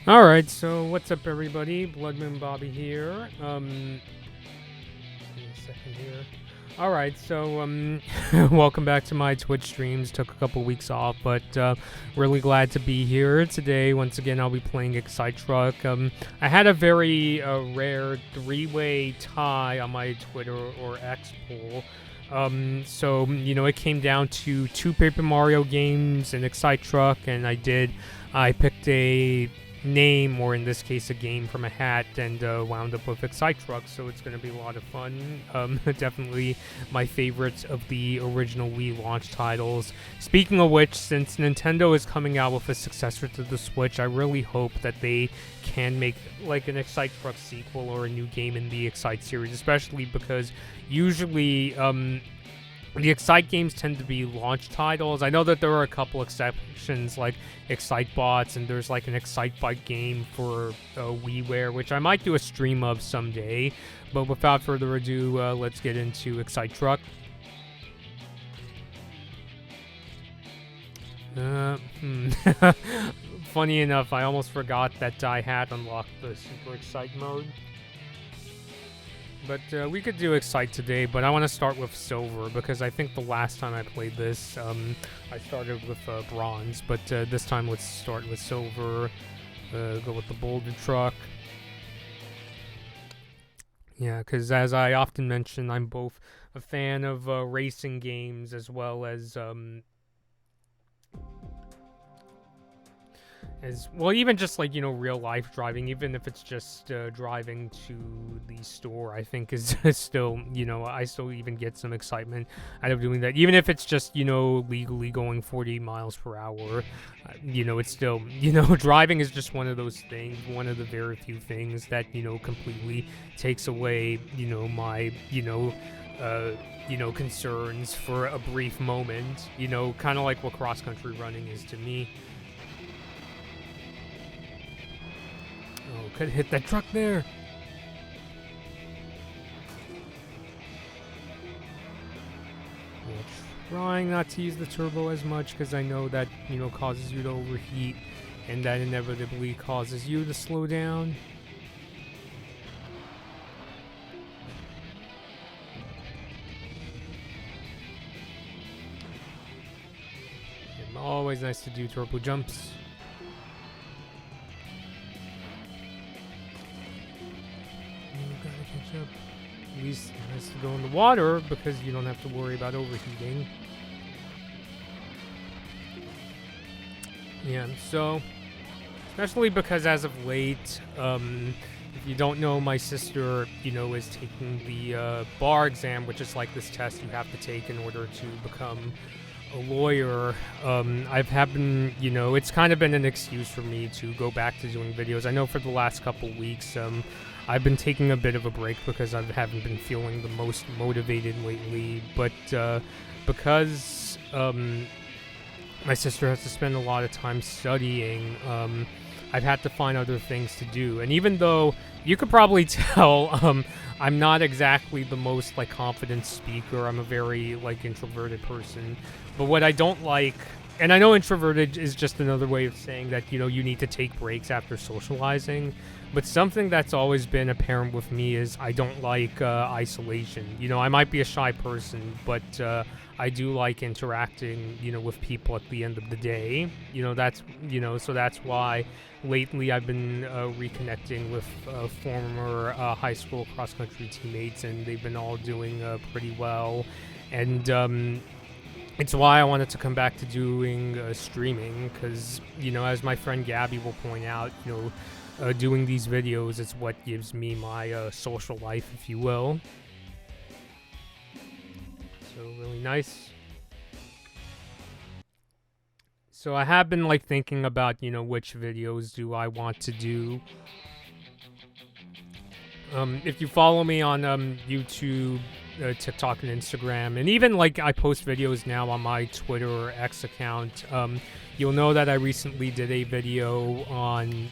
Alright, so what's up everybody? Bloodmoon Bobby here. Give me a second here. Alright, so welcome back to my Twitch streams. Took a couple weeks off, but really glad to be here today. Once again, I'll be playing Excite Truck. I had a very rare three-way tie on my Twitter or X poll. So, you know, it came down to two Paper Mario games and Excite Truck, and I picked a name, or in this case a game, from a hat, and wound up with Excite Truck, so it's going to be a lot of fun. Definitely my favorites of the original Wii launch titles. Speaking of which, since Nintendo is coming out with a successor to the Switch, I really hope that they can make like an Excite Truck sequel or a new game in the Excite series, especially because usually the Excite games tend to be launch titles. I know that there are a couple exceptions like Excite Bots, and there's like an Excite Bike game for WiiWare, which I might do a stream of someday. But without further ado, let's get into Excite Truck. Funny enough, I almost forgot that I had unlocked the Super Excite mode. But we could do Excite today, but I want to start with Silver, because I think the last time I played this, I started with Bronze, but this time let's start with Silver, go with the Boulder Truck. Yeah, because as I often mention, I'm both a fan of racing games as well as well, even just like, you know, real life driving, even if it's just driving to the store, I think is still, you know, I still even get some excitement out of doing that. Even if it's just, you know, legally going 40 miles per hour, you know, it's still, you know, driving is just one of those things, one of the very few things that, you know, completely takes away, you know, my, you know, concerns for a brief moment, you know, kind of like what cross-country running is to me. Oh, could hit that truck there. Trying not to use the turbo as much, because I know that, you know, causes you to overheat, and that inevitably causes you to slow down. And always nice to do turbo jumps. At least it has to go in the water because you don't have to worry about overheating. Yeah, so especially because as of late, if you don't know, my sister, you know, is taking the bar exam, which is like this test you have to take in order to become a lawyer. You know, it's kind of been an excuse for me to go back to doing videos. I know for the last couple weeks, I've been taking a bit of a break because I haven't been feeling the most motivated lately, but because my sister has to spend a lot of time studying, I've had to find other things to do. And even though you could probably tell, I'm not exactly the most like confident speaker. I'm a very like introverted person. But what I don't like, and I know introverted is just another way of saying that, you know, you need to take breaks after socializing. But something that's always been apparent with me is I don't like isolation. You know, I might be a shy person, but I do like interacting, you know, with people at the end of the day. You know, that's, you know, so that's why lately I've been reconnecting with former high school cross-country teammates, and they've been all doing pretty well. And it's why I wanted to come back to doing streaming, because, you know, as my friend Gabby will point out, you know, doing these videos is what gives me my social life, if you will. So really nice. So I have been like thinking about, you know, which videos do I want to do. If you follow me on YouTube, TikTok and Instagram, and even like I post videos now on my Twitter or X account. You'll know that I recently did a video on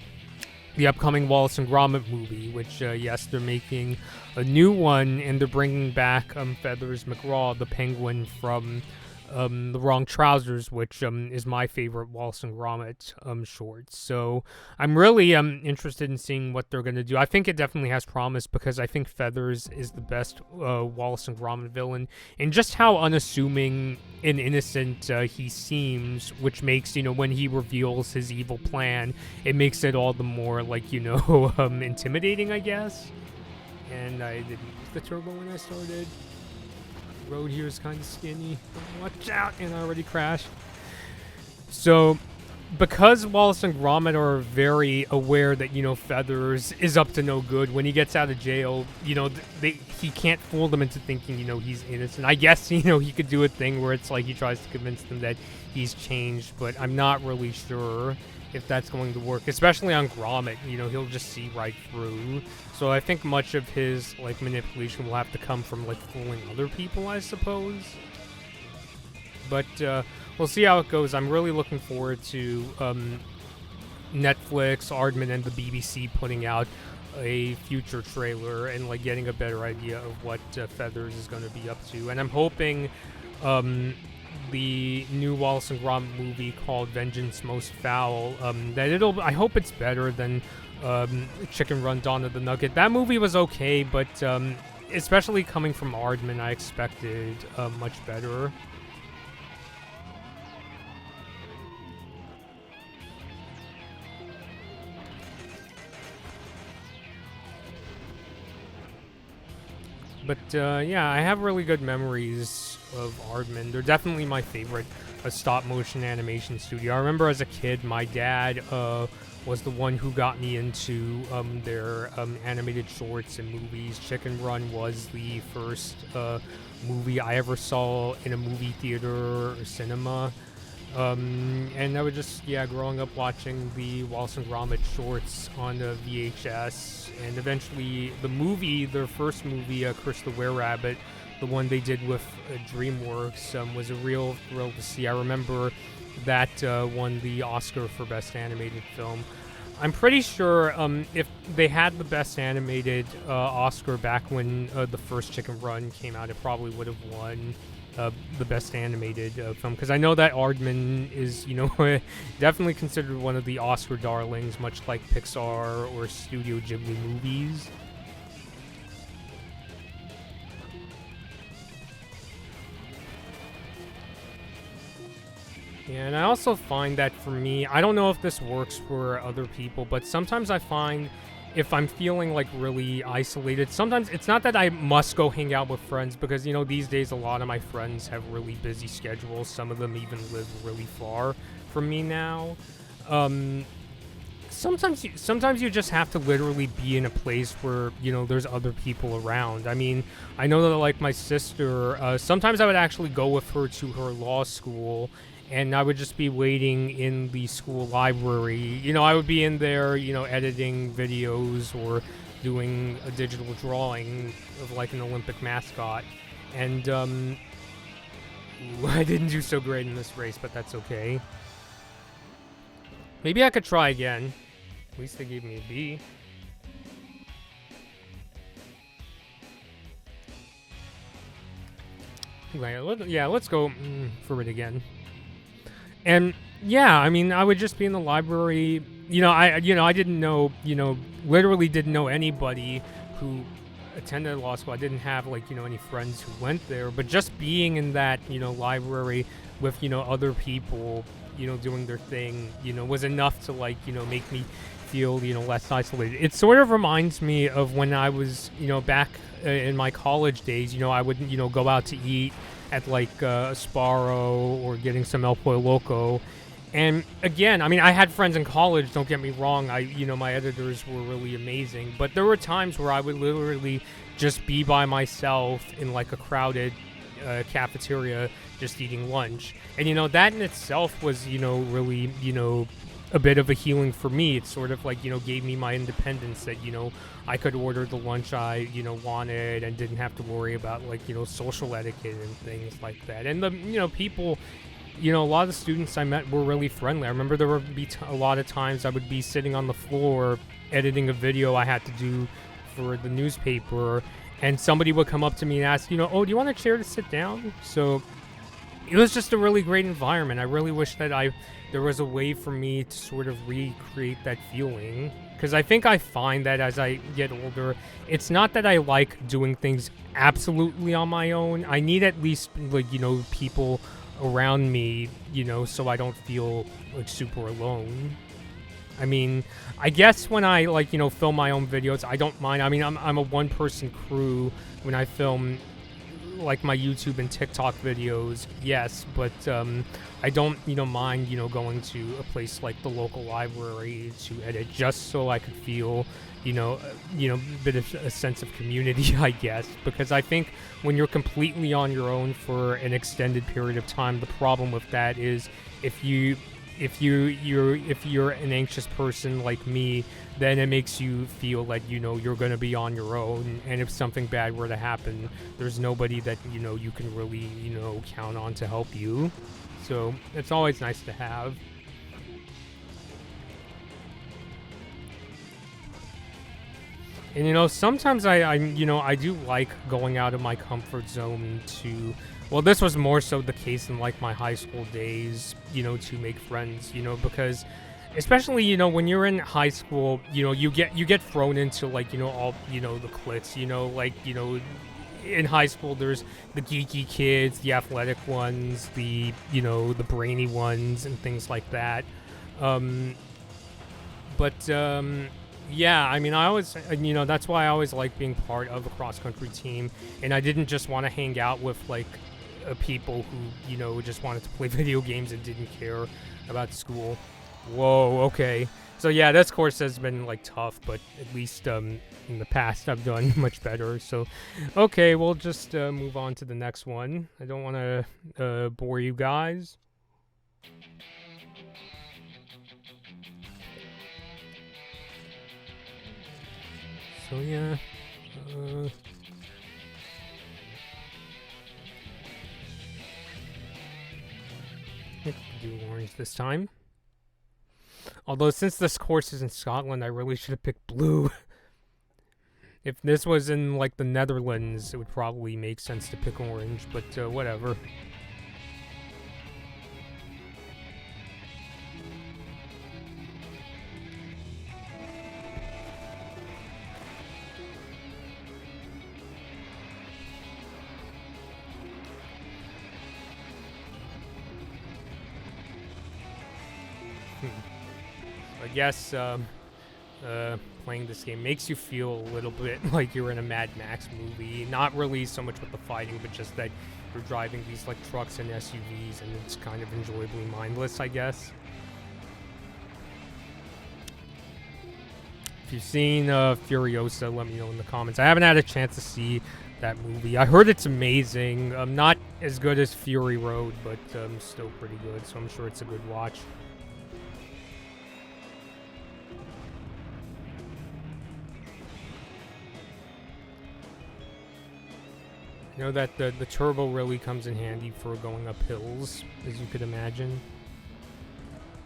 the upcoming Wallace and Gromit movie, which yes, they're making a new one, and they're bringing back Feathers McGraw, the penguin from The Wrong Trousers, which is my favorite Wallace and Gromit short. So I'm really interested in seeing what they're going to do. I think it definitely has promise, because I think Feathers is the best Wallace and Gromit villain, and just how unassuming and innocent he seems, which makes, when he reveals his evil plan, it makes it all the more, like, intimidating, I guess. And I didn't use the turbo when I started. Road here is kind of skinny. Watch out, and I already crashed. So, because Wallace and Gromit are very aware that, Feathers is up to no good, when he gets out of jail, he can't fool them into thinking, he's innocent. I guess, he could do a thing where it's like he tries to convince them that he's changed, but I'm not really sure if that's going to work, especially on Gromit. He'll just see right through. So I think much of his, like, manipulation will have to come from, like, fooling other people, I suppose. But we'll see how it goes. I'm really looking forward to Netflix, Aardman, and the BBC putting out a future trailer and, like, getting a better idea of what Feathers is going to be up to. And I'm hoping the new Wallace and Gromit movie called Vengeance Most Foul, I hope it's better than Chicken Run Dawn of the Nugget. That movie was okay, but especially coming from Aardman, I expected much better. But yeah, I have really good memories of Aardman. They're definitely my favorite stop-motion animation studio. I remember as a kid, my dad was the one who got me into their animated shorts and movies. Chicken Run was the first movie I ever saw in a movie theater or cinema. And I would just, growing up watching the Wallace and Gromit shorts on the VHS, and eventually the movie, their first movie, Chris the Were-Rabbit, the one they did with DreamWorks, was a real thrill to see. I remember that won the Oscar for Best Animated Film. I'm pretty sure if they had the Best Animated Oscar back when the first Chicken Run came out, it probably would have won the Best Animated Film, because I know that Aardman is, definitely considered one of the Oscar darlings, much like Pixar or Studio Ghibli movies. Yeah, and I also find that for me, I don't know if this works for other people, but sometimes I find if I'm feeling like really isolated, sometimes it's not that I must go hang out with friends, because, these days a lot of my friends have really busy schedules. Some of them even live really far from me now. Sometimes you just have to literally be in a place where, there's other people around. I mean, I know that, like, my sister, sometimes I would actually go with her to her law school, and I would just be waiting in the school library. I would be in there, editing videos or doing a digital drawing of, like, an Olympic mascot. And, I didn't do so great in this race, but that's okay. Maybe I could try again. At least they gave me a B. Yeah, let's go for it again. And yeah, I mean, I would just be in the library. I didn't know, literally didn't know anybody who attended law school. I didn't have, like, any friends who went there. But just being in that, library with, other people, doing their thing, was enough to, like, make me feel, less isolated. It sort of reminds me of when I was, back in my college days. I would, go out to eat at, like, Sparrow or getting some El Pollo Loco. And again, I mean, I had friends in college, don't get me wrong. My editors were really amazing, but there were times where I would literally just be by myself in, like, a crowded cafeteria just eating lunch. And, that in itself was, really, a bit of a healing for me. It sort of like, gave me my independence that, I could order the lunch I, wanted and didn't have to worry about like, social etiquette and things like that. And the, people, a lot of the students I met were really friendly. I remember there would be a lot of times I would be sitting on the floor editing a video I had to do for the newspaper, and somebody would come up to me and ask, oh, do you want a chair to sit down? So it was just a really great environment. I really wish that there was a way for me to sort of recreate that feeling, because I think I find that as I get older, it's not that I like doing things absolutely on my own. I need at least like, people around me, so I don't feel like super alone. I mean, I guess when I like, film my own videos, I don't mind. I mean, I'm a one-person crew when I film like my YouTube and TikTok videos, yes, but I don't, mind, going to a place like the local library to edit, just so I could feel, a bit of a sense of community, I guess, because I think when you're completely on your own for an extended period of time, the problem with that is if you're an anxious person like me, then it makes you feel like, you're going to be on your own, and if something bad were to happen, there's nobody that, you can really, count on to help you. So it's always nice to have. And, sometimes I do like going out of my comfort zone to, well, this was more so the case in like my high school days, to make friends, because especially, when you're in high school, you get thrown into like, all, the cliques, in high school there's the geeky kids, the athletic ones, the, the brainy ones and things like that. Yeah, I mean, I always, that's why I always like being part of a cross-country team, and I didn't just want to hang out with, like, people who, just wanted to play video games and didn't care about school. Whoa, okay. So, yeah, this course has been, like, tough, but at least, in the past I've done much better, so, okay, we'll just, move on to the next one. I don't want to, bore you guys. So yeah, do orange this time. Although since this course is in Scotland, I really should have picked blue. If this was in like the Netherlands, it would probably make sense to pick orange, but whatever. I guess playing this game makes you feel a little bit like you're in a Mad Max movie. Not really so much with the fighting, but just that you're driving these like trucks and SUVs, and it's kind of enjoyably mindless, I guess. If you've seen Furiosa, let me know in the comments. I haven't had a chance to see that movie. I heard it's amazing. Not as good as Fury Road, but still pretty good, so I'm sure it's a good watch. You know that the turbo really comes in handy for going up hills, as you could imagine.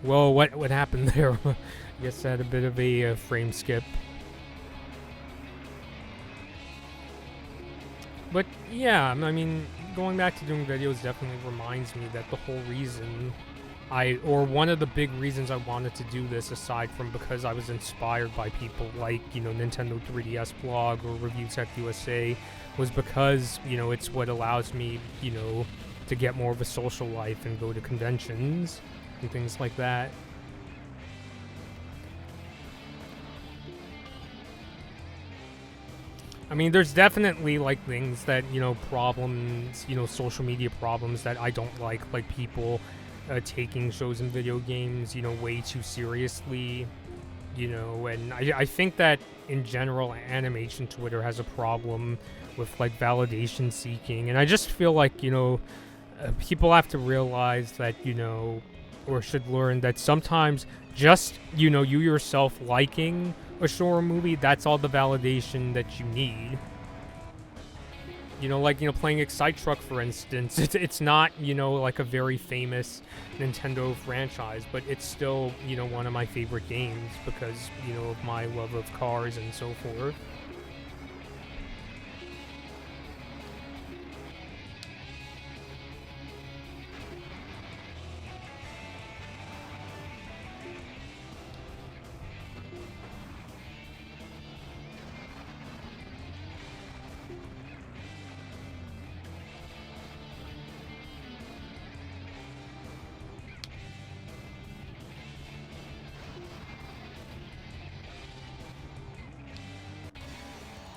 Whoa, what happened there? I guess I had a bit of a frame skip. But yeah, I mean, going back to doing videos definitely reminds me that the whole reason one of the big reasons I wanted to do this, aside from because I was inspired by people like, Nintendo 3DS blog or Review Tech USA, was because, it's what allows me, to get more of a social life and go to conventions and things like that. I mean, there's definitely, like, things that, problems, social media problems that I don't like people taking shows and video games, way too seriously, and I think that in general animation Twitter has a problem with like validation seeking, and I just feel like people have to realize that or should learn that sometimes just, you know, you yourself liking a show or movie, that's all the validation that you need. You know, like, you know, playing Excite Truck, for instance, it's not, you know, like a very famous Nintendo franchise, but it's still, you know, one of my favorite games because, you know, of my love of cars and so forth.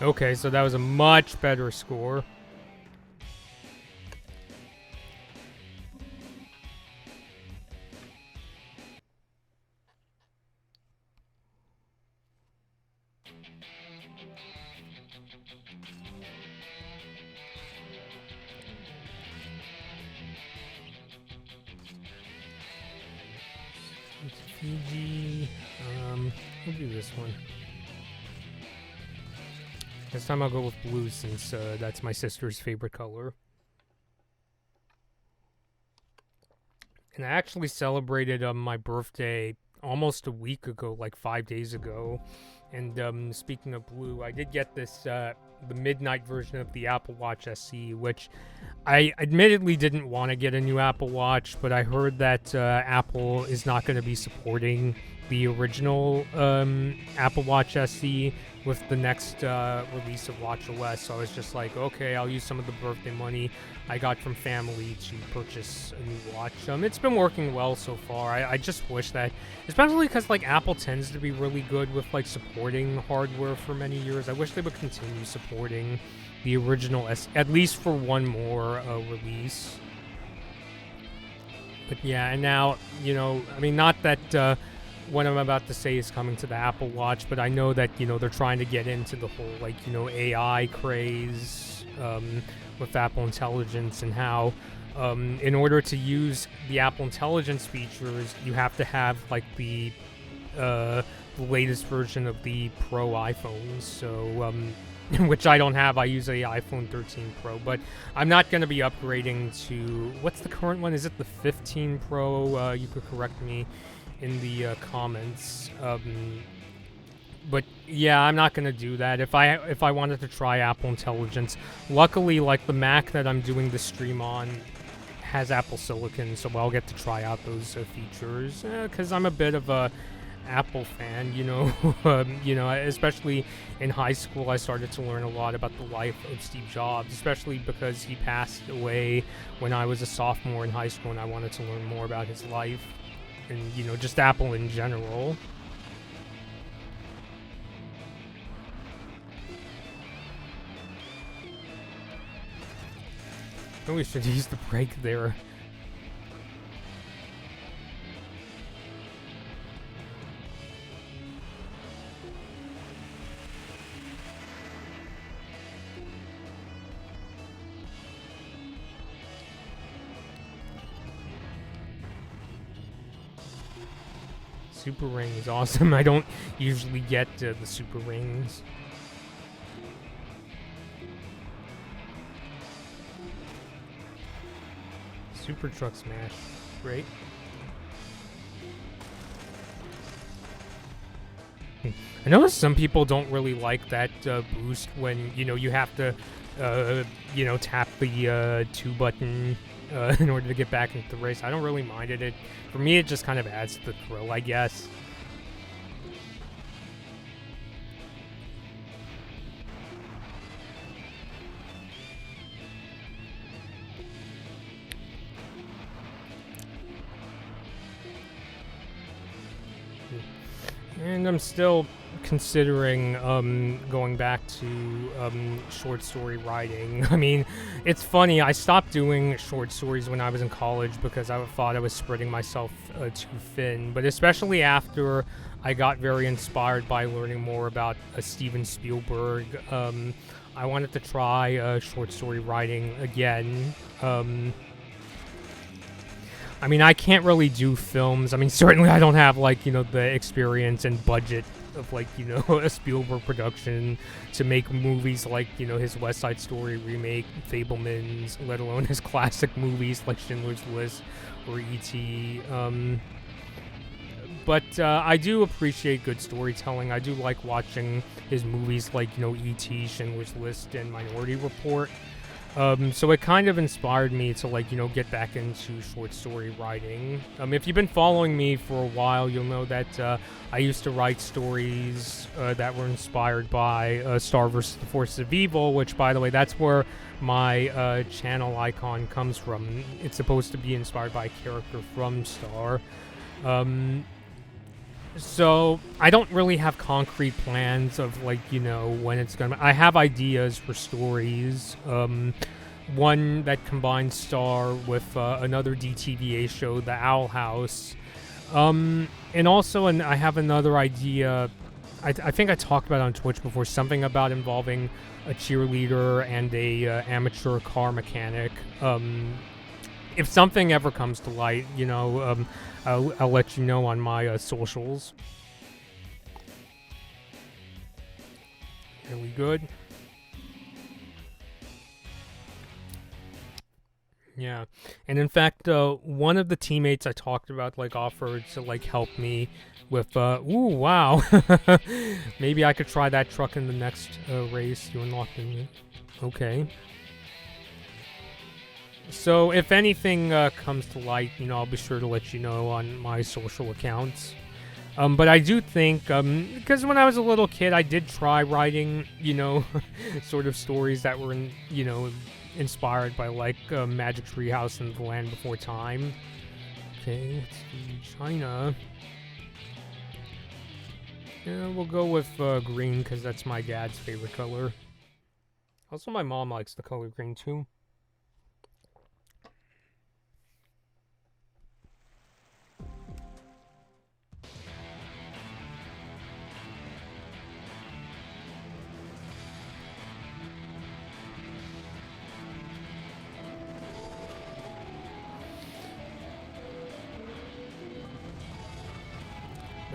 Okay, so that was a much better score. It's PG. We'll do this one. This time I'll go with blue since that's my sister's favorite color. And I actually celebrated my birthday almost a week ago, like 5 days ago. And speaking of blue, I did get this the midnight version of the Apple Watch SE, which I admittedly didn't want to get a new Apple Watch, but I heard that Apple is not going to be supporting the original Apple Watch SE with the next release of WatchOS. So I was just like, okay, I'll use some of the birthday money I got from family to purchase a new watch. It's been working well so far. I just wish that, especially because like Apple tends to be really good with like supporting hardware for many years. I wish they would continue supporting the original at least for one more release. But yeah, and now, you know, I mean, not that what I'm about to say is coming to the Apple Watch, but I know that, you know, they're trying to get into the whole, like, you know, AI craze with Apple Intelligence, and how in order to use the Apple Intelligence features, you have to have, like, the latest version of the Pro iPhones. So, which I don't have. I use a iPhone 13 Pro, but I'm not going to be upgrading to, what's the current one? Is it the 15 Pro? You could correct me in the comments. But yeah, I'm not gonna do that. If I wanted to try Apple Intelligence, luckily, like, the Mac that I'm doing the stream on has Apple Silicon, so I'll get to try out those features. Because I'm a bit of a Apple fan, you know. You know, especially in high school, I started to learn a lot about the life of Steve Jobs, especially because he passed away when I was a sophomore in high school, and I wanted to learn more about his life. And, you know, just Apple in general. Really should use the brake there. Super ring is awesome. I don't usually get the super rings. Super truck smash, great. I know some people don't really like that boost when, you know, you have to, you know, tap the 2 button in order to get back into the race. I don't really mind it. For me, it just kind of adds to the thrill, I guess. And I'm still considering going back to short story writing. I mean, it's funny, I stopped doing short stories when I was in college because I thought I was spreading myself too thin, but especially after I got very inspired by learning more about Steven Spielberg, I wanted to try short story writing again. I mean, I can't really do films. I mean, certainly I don't have, like, the experience and budget of, like, a Spielberg production to make movies like, his West Side Story remake, Fablemans, let alone his classic movies like Schindler's List or E.T. But I do appreciate good storytelling. I do like watching his movies like, E.T., Schindler's List, and Minority Report. So it kind of inspired me to, like, get back into short story writing. If you've been following me for a while, you'll know that I used to write stories that were inspired by Star vs. the Forces of Evil, which, by the way, that's where my channel icon comes from. It's supposed to be inspired by a character from Star. So I don't really have concrete plans of, like, when it's gonna. I have ideas for stories. One that combines Star with another DTVA show, The Owl House. And also, I have another idea. I think I talked about it on Twitch before. Something about involving a cheerleader and a amateur car mechanic. If something ever comes to light, I'll let you know on my socials. Really good. Yeah, and in fact, one of the teammates I talked about, like, offered to, like, help me with, ooh, wow. Maybe I could try that truck in the next race. You unlocked it. Okay. So if anything comes to light, I'll be sure to let you know on my social accounts. But I do think, because when I was a little kid, I did try writing, sort of stories that were, inspired by, like, Magic Treehouse and The Land Before Time. Okay, let's do China. Yeah, we'll go with green, because that's my dad's favorite color. Also, my mom likes the color green, too.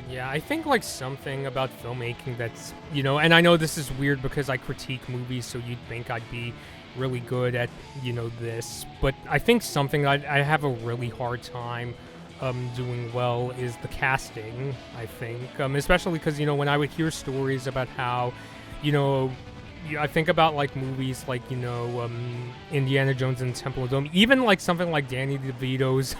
Yeah, I think, like, something about filmmaking that's, and I know this is weird because I critique movies, so you'd think I'd be really good at, this, but I think something I have a really hard time doing well is the casting, I think, especially because, when I would hear stories about how, I think about, like, movies like, Indiana Jones and Temple of Doom, even, like, something like Danny DeVito's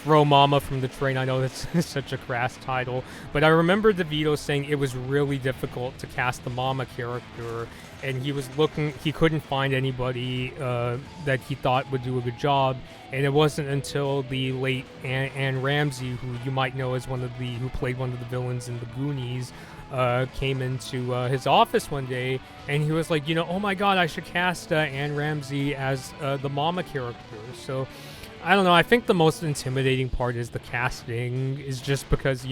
Throw Mama from the Train. I know that's such a crass title, but I remember DeVito saying it was really difficult to cast the Mama character, and he couldn't find anybody that he thought would do a good job, and it wasn't until the late Anne Ramsey, who you might know as who played one of the villains in The Goonies, came into his office one day, and he was like, oh my god, I should cast Anne Ramsey as the Mama character. So, I don't know, I think the most intimidating part is the casting, is just because,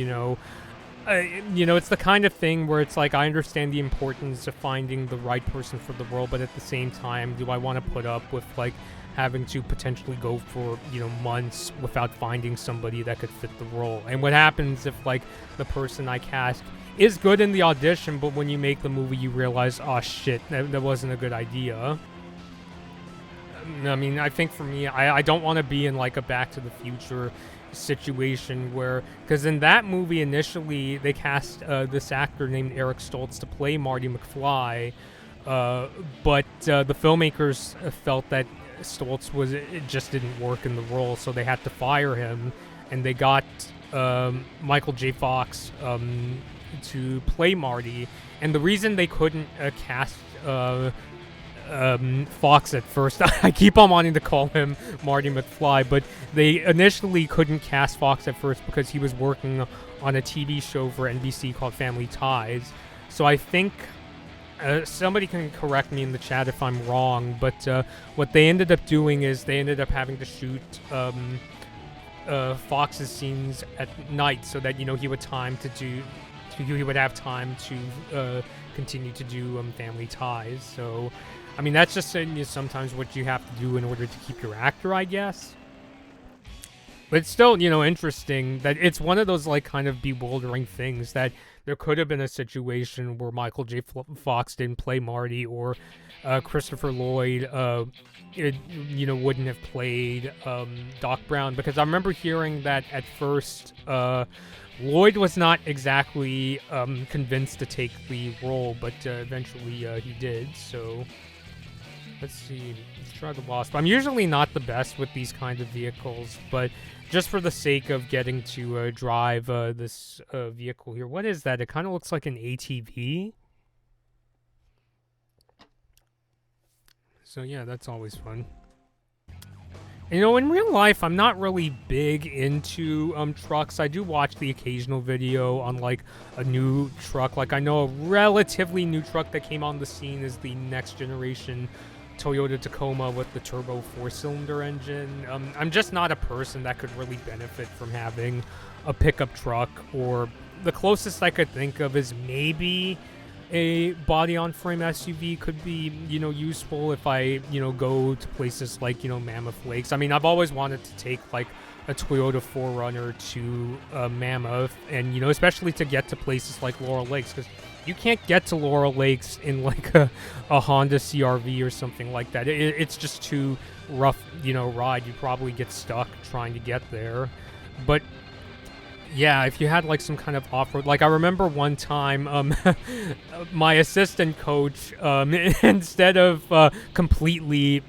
it's the kind of thing where it's like, I understand the importance of finding the right person for the role, but at the same time, do I want to put up with, like, having to potentially go for, months without finding somebody that could fit the role? And what happens if, like, the person I cast is good in the audition, but when you make the movie, you realize, oh shit, that wasn't a good idea. I mean, I think for me, I don't want to be in, like, a Back to the Future situation where, because in that movie, initially, they cast this actor named Eric Stoltz to play Marty McFly, but the filmmakers felt that Stoltz it just didn't work in the role, so they had to fire him, and they got Michael J. Fox to play Marty. And the reason they couldn't cast Fox at first, I keep on wanting to call him Marty McFly, but they initially couldn't cast Fox at first because he was working on a TV show for NBC called Family Ties. So I think somebody can correct me in the chat if I'm wrong, but what they ended up doing is they ended up having to shoot Fox's scenes at night so that he would have time to continue to do Family Ties. So, I mean, that's just sometimes what you have to do in order to keep your actor, I guess. But it's still, interesting that it's one of those like kind of bewildering things that there could have been a situation where Michael J. Fox didn't play Marty, or Christopher Lloyd, wouldn't have played Doc Brown, because I remember hearing that at first Lloyd was not exactly convinced to take the role, but eventually he did. So let's see. Let's try the Wasp. I'm usually not the best with these kind of vehicles, but just for the sake of getting to drive this vehicle here. What is that? It kind of looks like an ATV. So yeah, that's always fun. In real life, I'm not really big into trucks. I do watch the occasional video on like a new truck. Like I know a relatively new truck that came on the scene is the next generation Toyota Tacoma with the turbo 4-cylinder engine. I'm just not a person that could really benefit from having a pickup truck, or the closest I could think of is maybe a body-on-frame SUV could be, useful if I, go to places like, Mammoth Lakes. I mean, I've always wanted to take like a Toyota 4Runner to Mammoth, and, especially to get to places like Laurel Lakes, because you can't get to Laurel Lakes in like a Honda CRV or something like that. It's just too rough, ride. You'd probably get stuck trying to get there. But yeah, if you had like some kind of off-road, like I remember one time, my assistant coach, instead of completely,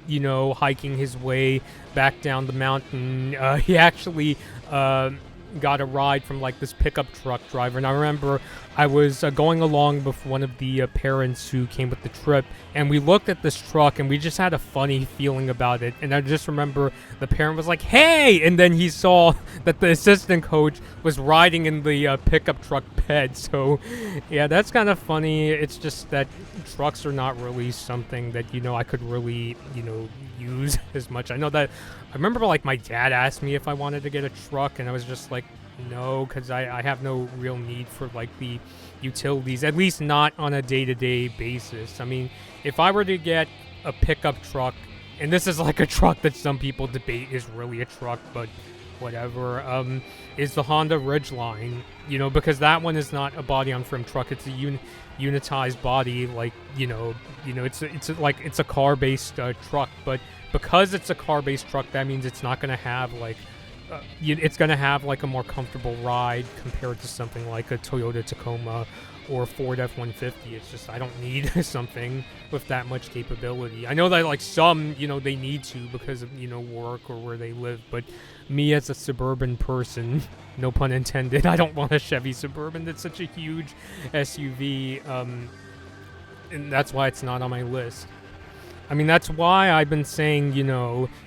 hiking his way back down the mountain, he actually got a ride from like this pickup truck driver. And I remember I was going along with one of the parents who came with the trip, and we looked at this truck and we just had a funny feeling about it. And I just remember the parent was like, "Hey!" And then he saw that the assistant coach was riding in the pickup truck bed. So yeah, that's kind of funny. It's just that trucks are not really something that, I could really, use as much. I know that I remember like my dad asked me if I wanted to get a truck, and I was just like, no, because I have no real need for like the utilities, at least not on a day-to-day basis. I mean, if I were to get a pickup truck, and this is like a truck that some people debate is really a truck, but whatever, is the Honda Ridgeline, because that one is not a body-on-frame truck. It's a unitized body, like, it's a car-based truck, but because it's a car-based truck, that means it's not going to have like it's going to have like a more comfortable ride compared to something like a Toyota Tacoma or Ford F-150. It's just, I don't need something with that much capability. I know that like some, they need to because of, work or where they live, but me as a suburban person, no pun intended, I don't want a Chevy Suburban. That's such a huge SUV, and that's why it's not on my list. I mean, that's why I've been saying,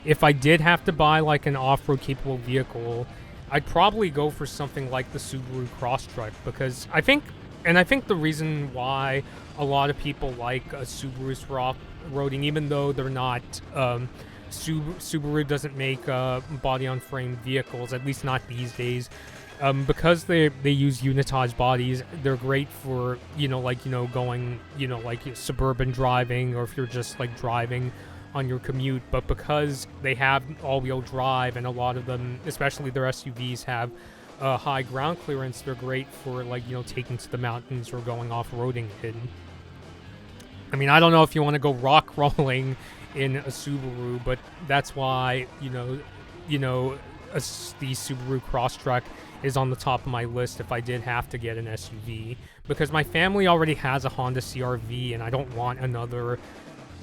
if I did have to buy like an off-road capable vehicle, I'd probably go for something like the Subaru Crosstrek, because I think the reason why a lot of people like Subaru's for off-roading, even though they're not, Subaru doesn't make body-on-frame vehicles, at least not these days. Because they use unitized bodies, they're great for, going, like suburban driving, or if you're just like driving on your commute. But because they have all-wheel drive, and a lot of them, especially their SUVs, have high ground clearance, they're great for like, taking to the mountains or going off-roading in. I mean, I don't know if you want to go rock crawling in a Subaru, but that's why, the Subaru Crosstrek is on the top of my list if I did have to get an SUV, because my family already has a Honda CRV, and I don't want another,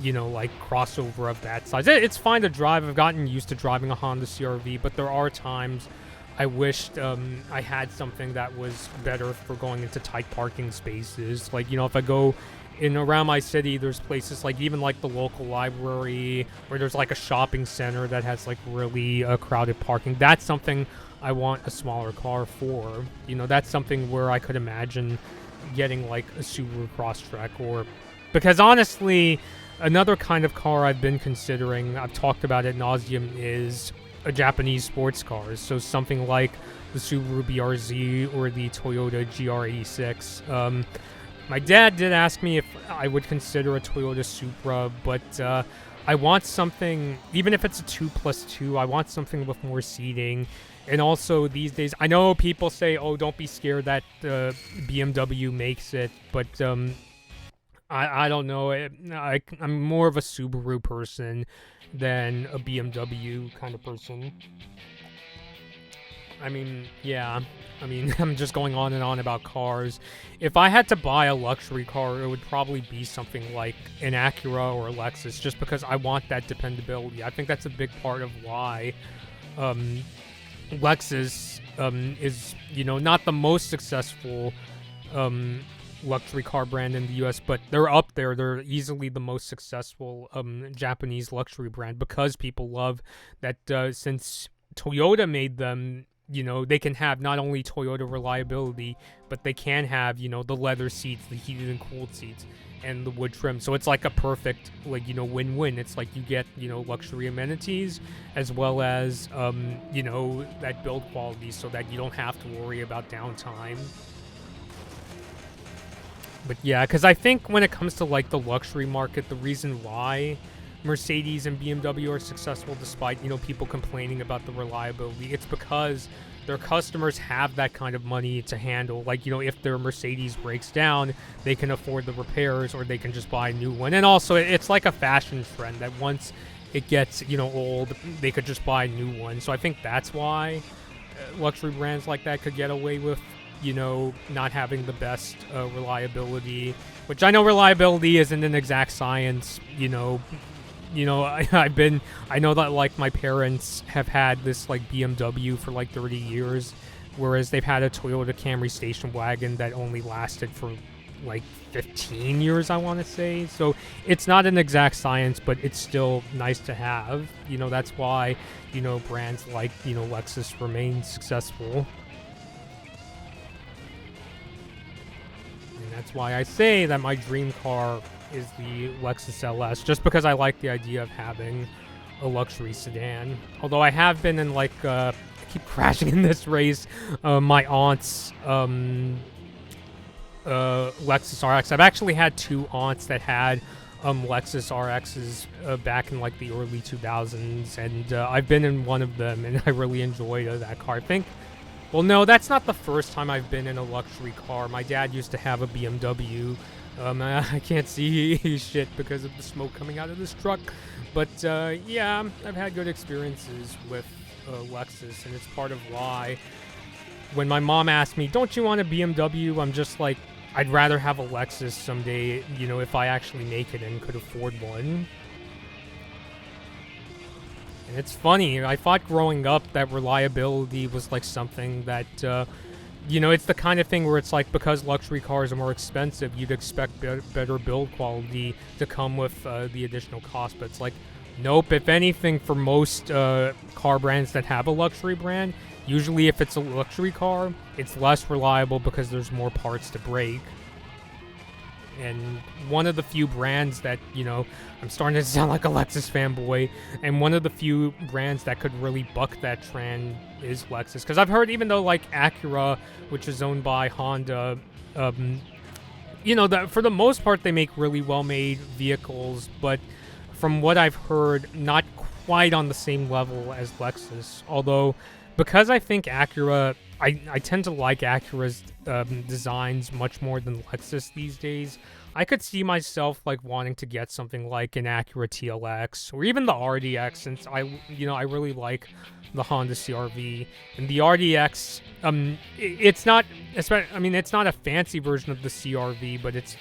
like crossover of that size. It's fine to drive. I've gotten used to driving a Honda CRV, but there are times I wished I had something that was better for going into tight parking spaces. Like, if I go in around my city, there's places like even like the local library, where there's like a shopping center that has like really crowded parking. That's something I want a smaller car for. That's something where I could imagine getting like a Subaru Crosstrek, or because honestly, another kind of car I've been considering, I've talked about ad nauseum, is a Japanese sports cars. So something like the Subaru BRZ or the Toyota GR86. My dad did ask me if I would consider a Toyota Supra, but I want something, even if it's a 2+2, I want something with more seating. And also these days, I know people say, oh, don't be scared that BMW makes it, but I don't know. I'm more of a Subaru person than a BMW kind of person. I mean, yeah. I mean, I'm just going on and on about cars. If I had to buy a luxury car, it would probably be something like an Acura or a Lexus, just because I want that dependability. I think that's a big part of why Lexus is, not the most successful luxury car brand in the US, but they're up there. They're easily the most successful Japanese luxury brand, because people love that since Toyota made them, they can have not only Toyota reliability, but they can have, the leather seats, the heated and cooled seats, and the wood trim. So it's like a perfect, win-win. It's like you get, luxury amenities as well as, that build quality, so that you don't have to worry about downtime. But yeah, because I think when it comes to, the luxury market, the reason why Mercedes and BMW are successful despite, people complaining about the reliability, it's because their customers have that kind of money to handle. If their Mercedes breaks down, they can afford the repairs, or they can just buy a new one. And also, it's like a fashion trend that once it gets, old, they could just buy a new one. So I think that's why luxury brands like that could get away with, not having the best reliability, which I know reliability isn't an exact science, I know that my parents have had this BMW for 30 years, whereas they've had a Toyota Camry station wagon that only lasted for 15 years, I want to say. So it's not an exact science, but it's still nice to have. That's why, brands like, Lexus remain successful. And that's why I say that my dream car is the Lexus LS, just because I like the idea of having a luxury sedan. Although I have been in I keep crashing in this race, my aunt's Lexus RX. I've actually had two aunts that had Lexus RXs back in the early 2000s, and I've been in one of them, and I really enjoyed that car. I think, well, no, that's not the first time I've been in a luxury car. My dad used to have a BMW. I can't see shit because of the smoke coming out of this truck. But, yeah, I've had good experiences with Lexus, and it's part of why when my mom asked me, don't you want a BMW? I'm just like, I'd rather have a Lexus someday, if I actually make it and could afford one. And it's funny, I thought growing up that reliability was something that it's the kind of thing where it's because luxury cars are more expensive, you'd expect better build quality to come with the additional cost. But it's nope. If anything, for most car brands that have a luxury brand, usually if it's a luxury car, it's less reliable because there's more parts to break. And one of the few brands that, I'm starting to sound like a Lexus fanboy, and one of the few brands that could really buck that trend is Lexus. Because I've heard, even though Acura, which is owned by Honda, that for the most part they make really well-made vehicles, but from what I've heard, not quite on the same level as Lexus. Although, because I think Acura, I tend to like Acura's designs much more than Lexus these days. I could see myself wanting to get something like an Acura TLX or even the RDX, since I really like the Honda CR-V. And the RDX, it's not a fancy version of the CR-V, but it's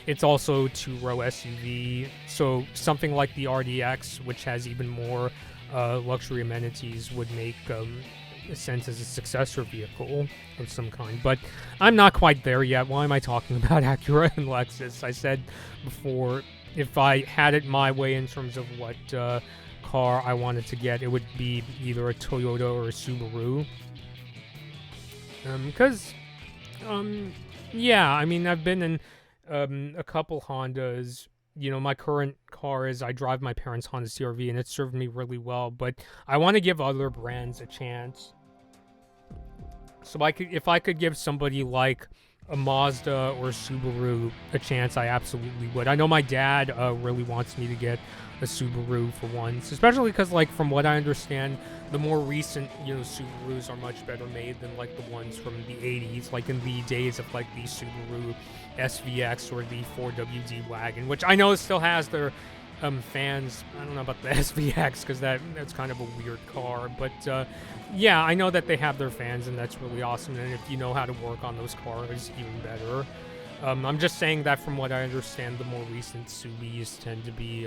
it's also two-row SUV. So something like the RDX, which has even more luxury amenities, would make sense as a successor vehicle of some kind. But I'm not quite there yet. Why am I talking about Acura and Lexus? I said before, if I had it my way in terms of what car I wanted to get, it would be either a Toyota or a Subaru. Yeah, I've been in a couple Hondas. My current car is, I drive my parents' Honda CR-V, and it served me really well, but I want to give other brands a chance. So if I could give somebody like a Mazda or Subaru a chance, I absolutely would. I know my dad really wants me to get a Subaru for once, especially because, like, from what I understand, the more recent, Subarus are much better made than, like, the ones from the 80s, like in the days of, like, the Subaru SVX or the 4WD wagon, which I know still has their fans. I don't know about the SVX because that's kind of a weird car, but yeah, I know that they have their fans, and that's really awesome. And if you know how to work on those cars, even better. I'm just saying that from what I understand, the more recent Subis tend to be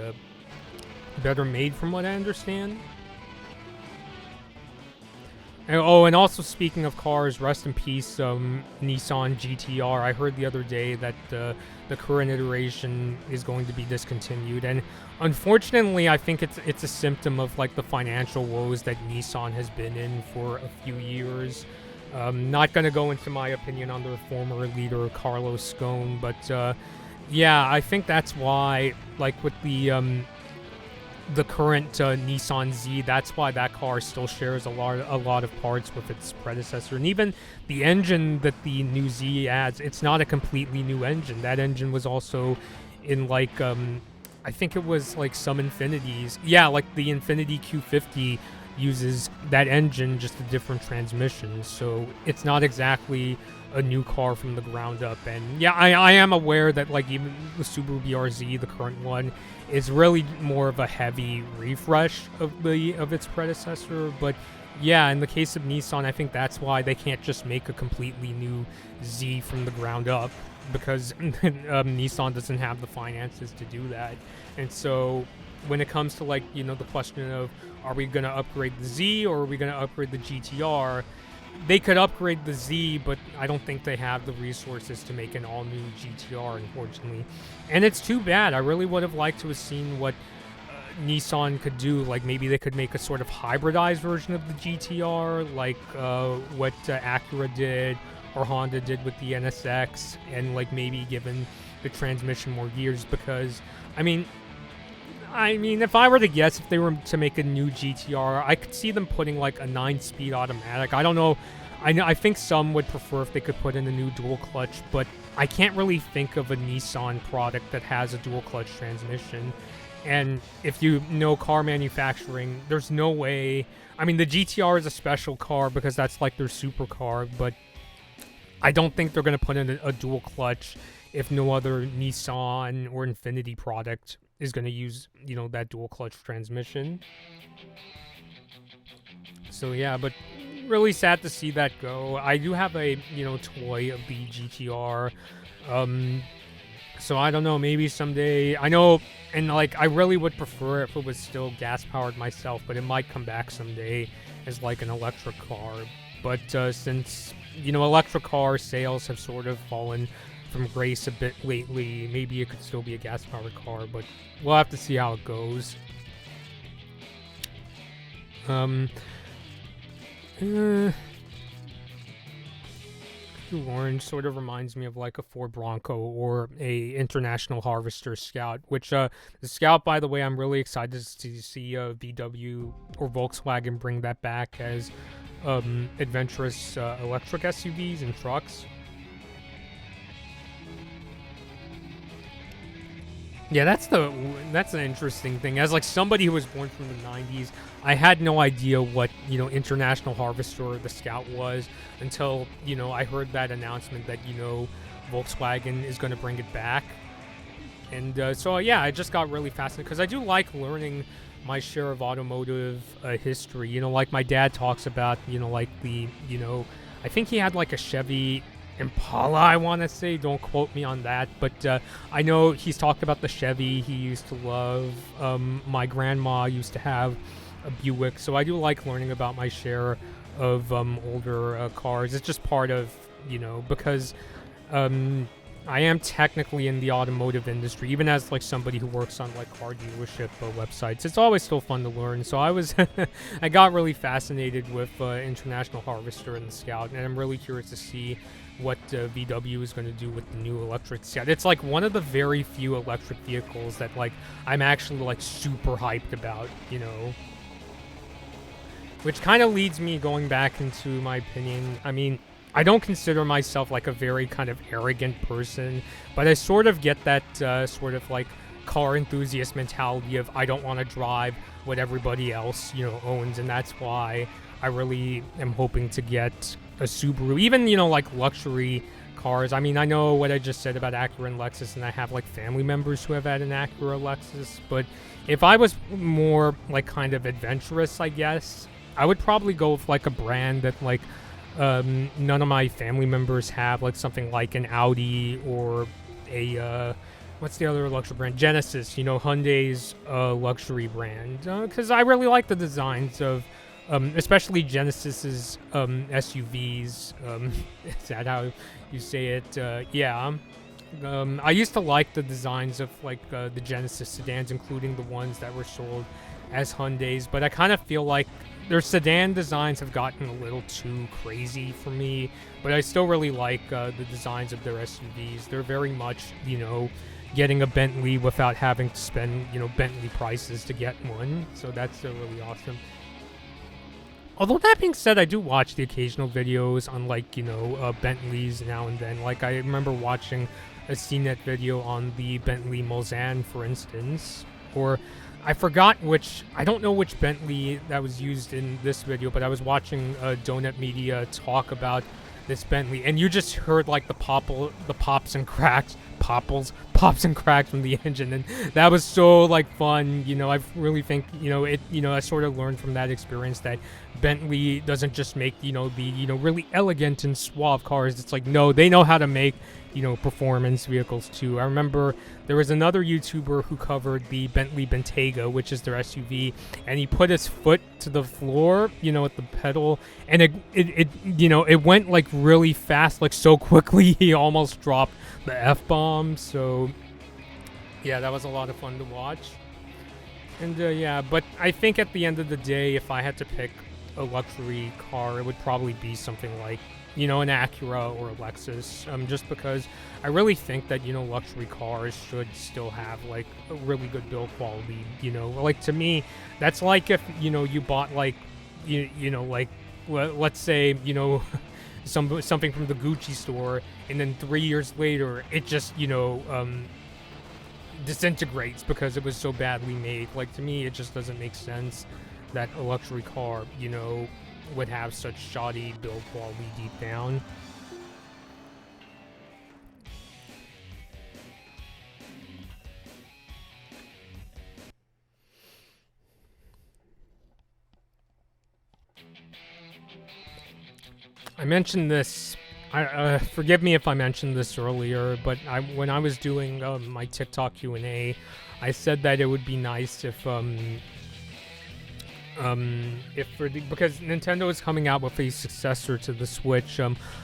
better made, from what I understand. And also speaking of cars, rest in peace, Nissan GTR. I heard the other day that the current iteration is going to be discontinued, and unfortunately, I think it's a symptom of, like, the financial woes that Nissan has been in for a few years. Not gonna go into my opinion on their former leader Carlos Ghosn, but yeah, I think that's why, like, with the current Nissan Z, that's why that car still shares a lot of parts with its predecessor. And even the engine that the new Z adds, it's not a completely new engine. That engine was also in, like, I think it was like some Infinities. Yeah, like the Infiniti Q50 uses that engine, just a different transmission. So it's not exactly a new car from the ground up. And yeah, I am aware that, like, even the Subaru BRZ, the current one, is really more of a heavy refresh of its predecessor. But yeah, in the case of Nissan, I think that's why they can't just make a completely new Z from the ground up, because Nissan doesn't have the finances to do that. And so when it comes to, like, the question of, are we going to upgrade the Z or are we going to upgrade the GTR, they could upgrade the Z, but I don't think they have the resources to make an all-new GTR, unfortunately. And it's too bad. I really would have liked to have seen what Nissan could do. Like, maybe they could make a sort of hybridized version of the GTR, like what Acura did or Honda did with the NSX, and, like, maybe given the transmission more gears, because, I mean, if I were to guess, if they were to make a new GTR, I could see them putting, like, a 9-speed automatic. I don't know. I think some would prefer if they could put in a new dual clutch, but I can't really think of a Nissan product that has a dual clutch transmission. And if you know car manufacturing, there's no way. I mean, the GTR is a special car because that's, like, their supercar, but I don't think they're going to put in a dual clutch if no other Nissan or Infiniti product is going to use, that dual clutch transmission. So yeah, but really sad to see that go. I do have a, toy of the GTR. So I don't know, maybe someday, I know, and, like, I really would prefer if it was still gas powered myself, but it might come back someday as, like, an electric car. But since, electric car sales have sort of fallen from grace a bit lately, maybe it could still be a gas powered car, but we'll have to see how it goes. Orange sort of reminds me of, like, a Ford Bronco or a International Harvester Scout, which the Scout, by the way, I'm really excited to see VW or Volkswagen bring that back as adventurous electric SUVs and trucks. Yeah, that's an interesting thing. As, like, somebody who was born from the 90s, I had no idea what, International Harvester or the Scout was until, I heard that announcement that, Volkswagen is going to bring it back. And so, yeah, I just got really fascinated because I do like learning my share of automotive history. Like my dad talks about, like I think he had, like, a Chevy Impala, I want to say. Don't quote me on that, but I know he's talked about the Chevy he used to love. My grandma used to have a Buick, so I do like learning about my share of older cars. It's just part of, because I am technically in the automotive industry, even as, like, somebody who works on, like, car dealership websites. It's always still fun to learn. So I got really fascinated with International Harvester and the Scout, and I'm really curious to see what VW is going to do with the new electric Scout. It's, like, one of the very few electric vehicles that, like, I'm actually, like, super hyped about, Which kind of leads me going back into my opinion. I mean, I don't consider myself like a very kind of arrogant person, but I sort of get that sort of like car enthusiast mentality of I don't want to drive what everybody else, owns, and that's why I really am hoping to get a Subaru. Even, like luxury cars. I mean, I know what I just said about Acura and Lexus, and I have like family members who have had an Acura Lexus, but if I was more like kind of adventurous, I guess, I would probably go with like a brand that like none of my family members have, like something like an Audi or a what's the other luxury brand? Genesis, Hyundai's luxury brand, because I really like the designs of especially Genesis's SUVs. Is that how you say it? Yeah. I used to like the designs of like the Genesis sedans, including the ones that were sold as Hyundais, but I kind of feel like their sedan designs have gotten a little too crazy for me, but I still really like the designs of their SUVs. They're very much, getting a Bentley without having to spend, Bentley prices to get one, so that's really awesome. Although that being said, I do watch the occasional videos on like, Bentleys now and then. Like I remember watching a CNET video on the Bentley Mulsanne, for instance, or I don't know which Bentley that was used in this video, but I was watching Donut Media talk about this Bentley, and you just heard like the pops and cracks from the engine, and that was so like fun. I really think I sort of learned from that experience that Bentley doesn't just make the really elegant and suave cars. It's like, no, they know how to make performance vehicles too. I remember there was another YouTuber who covered the Bentley Bentayga, which is their SUV, and he put his foot to the floor, at the pedal, and it went like really fast, like so quickly he almost dropped the F-bomb. So yeah, that was a lot of fun to watch. And yeah, but I think at the end of the day, if I had to pick a luxury car, it would probably be something like an Acura or a Lexus, just because I really think that luxury cars should still have like a really good build quality. Like to me, that's like if you bought like like let's say something from the Gucci store, and then 3 years later it just disintegrates because it was so badly made. Like to me, it just doesn't make sense that a luxury car would have such shoddy build quality deep down. I mentioned this. Forgive me if I mentioned this earlier, but when I was doing my TikTok Q&A, I said that it would be nice if because Nintendo is coming out with a successor to the Switch.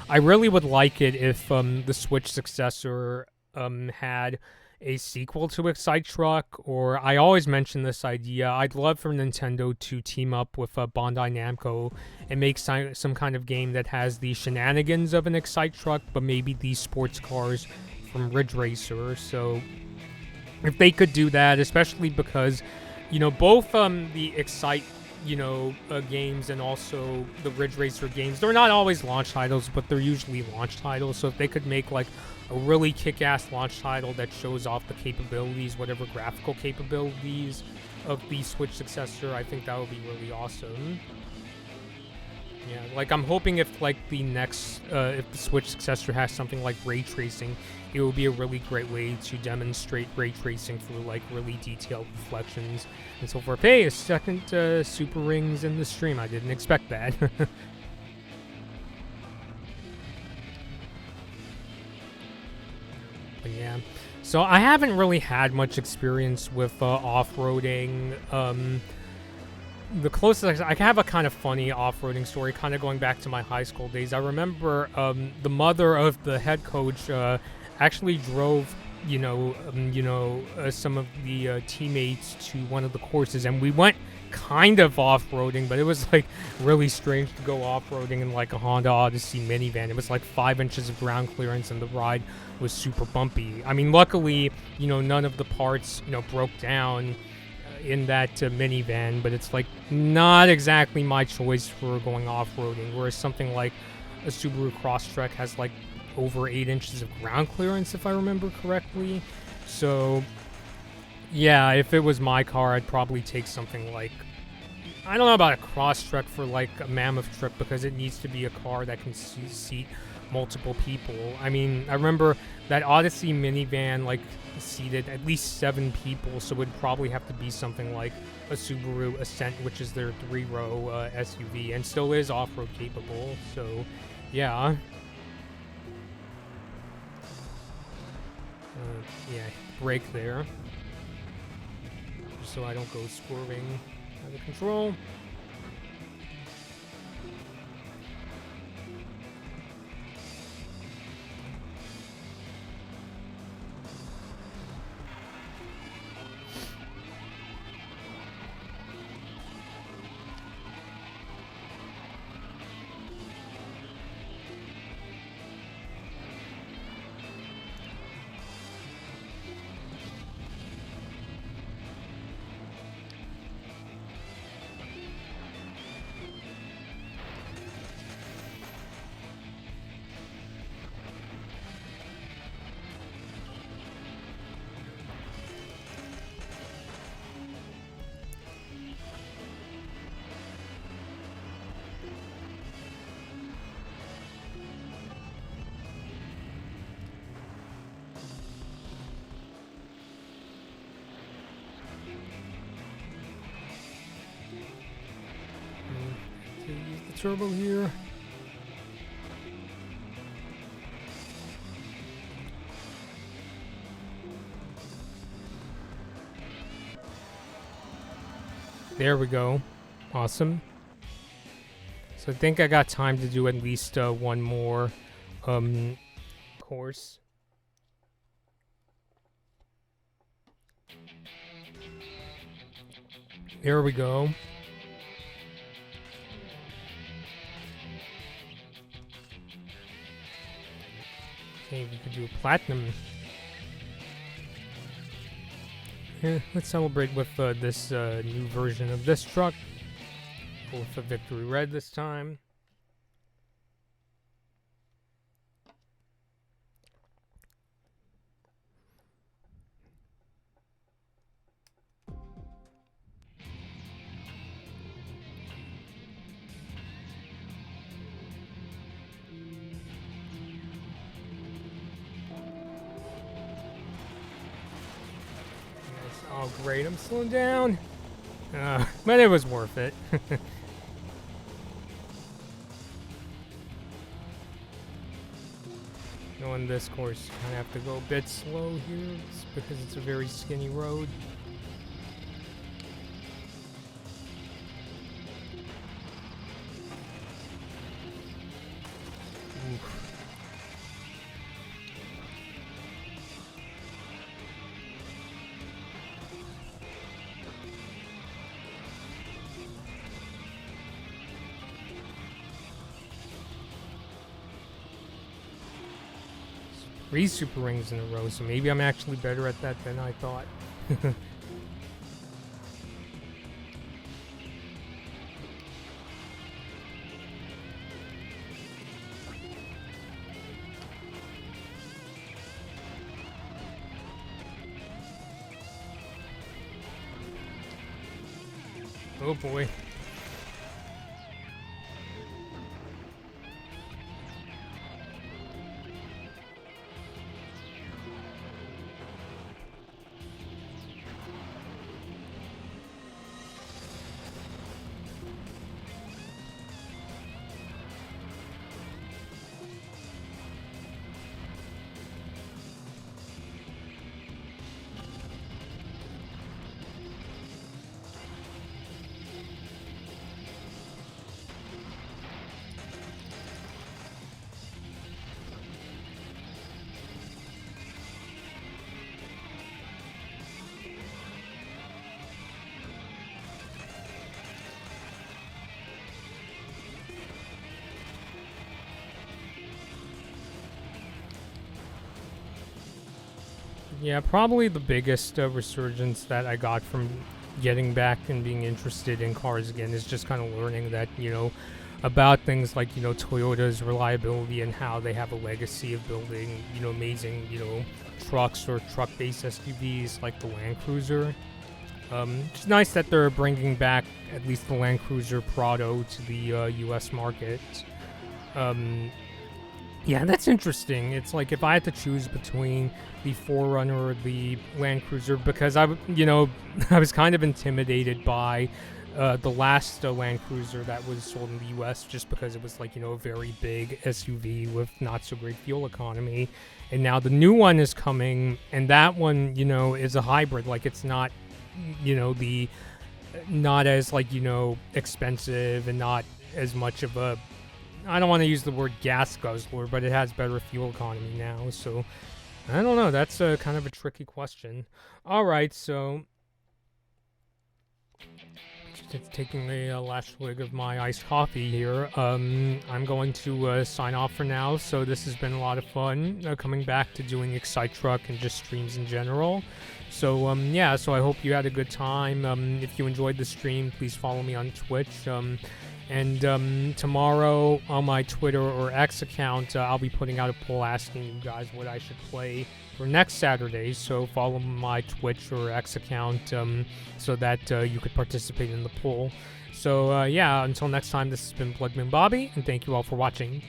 I really would like it if the Switch successor had a sequel to Excite Truck, or I always mention this idea. I'd love for Nintendo to team up with Bandai Namco and make some kind of game that has the shenanigans of an Excite Truck, but maybe the sports cars from Ridge Racer. So if they could do that, especially because both the Excite games and also the Ridge Racer games, they're not always launch titles, but they're usually launch titles. So if they could make like a really kick-ass launch title that shows off the capabilities, whatever graphical capabilities of the Switch successor, I think that would be really awesome. Yeah, like I'm hoping if like the next, if the Switch successor has something like ray tracing, it will be a really great way to demonstrate ray tracing through like really detailed reflections and so forth. Hey, a second Super Rings in the stream. I didn't expect that. But yeah, so I haven't really had much experience with off-roading. The closest I have a kind of funny off-roading story, kind of going back to my high school days. I remember the mother of the head coach actually drove, some of the teammates to one of the courses, and we went kind of off-roading, but it was like really strange to go off-roading in like a Honda Odyssey minivan. It was like 5 inches of ground clearance, and the ride was super bumpy. I mean, luckily, none of the parts, broke down in that minivan, but it's like not exactly my choice for going off-roading, whereas something like a Subaru Crosstrek has like over 8 inches of ground clearance, if I remember correctly. So yeah, if it was my car, I'd probably take something like, I don't know about a Crosstrek for like a mammoth trip, because it needs to be a car that can seat multiple people. I mean, I remember that Odyssey minivan like seated at least 7 people, so it would probably have to be something like a Subaru Ascent, which is their 3-row SUV and still is off-road capable. So yeah. Yeah, brake there, just so I don't go swerving out of control. Use the turbo here. There we go. Awesome. So I think I got time to do at least one more course. There we go. Okay, we could do a platinum. Yeah, let's celebrate with this new version of this truck. Go with a Victory Red this time. Oh great, I'm slowing down. But it was worth it. On this course, I have to go a bit slow here because it's a very skinny road. Oof. Three super rings in a row, so maybe I'm actually better at that than I thought. Oh boy. Yeah, probably the biggest resurgence that I got from getting back and being interested in cars again is just kind of learning that, you know, about things like, Toyota's reliability and how they have a legacy of building, amazing, trucks or truck-based SUVs like the Land Cruiser. It's nice that they're bringing back at least the Land Cruiser Prado to the U.S. market. Yeah, that's interesting. It's like if I had to choose between the 4Runner or the Land Cruiser, because I was kind of intimidated by the last Land Cruiser that was sold in the U.S. just because it was like, a very big SUV with not so great fuel economy. And now the new one is coming, and that one, is a hybrid. Like, it's not, not as, like, expensive and not as much of a, I don't want to use the word gas guzzler, but it has better fuel economy now. So, I don't know. That's kind of a tricky question. All right, so just taking a last swig of my iced coffee here. I'm going to sign off for now. So this has been a lot of fun coming back to doing Excite Truck and just streams in general. So yeah, so I hope you had a good time. If you enjoyed the stream, please follow me on Twitch. And tomorrow on my Twitter or X account, I'll be putting out a poll asking you guys what I should play for next Saturday. So follow my Twitch or X account so that you could participate in the poll. So yeah, until next time, this has been Bloodman Bobby, and thank you all for watching.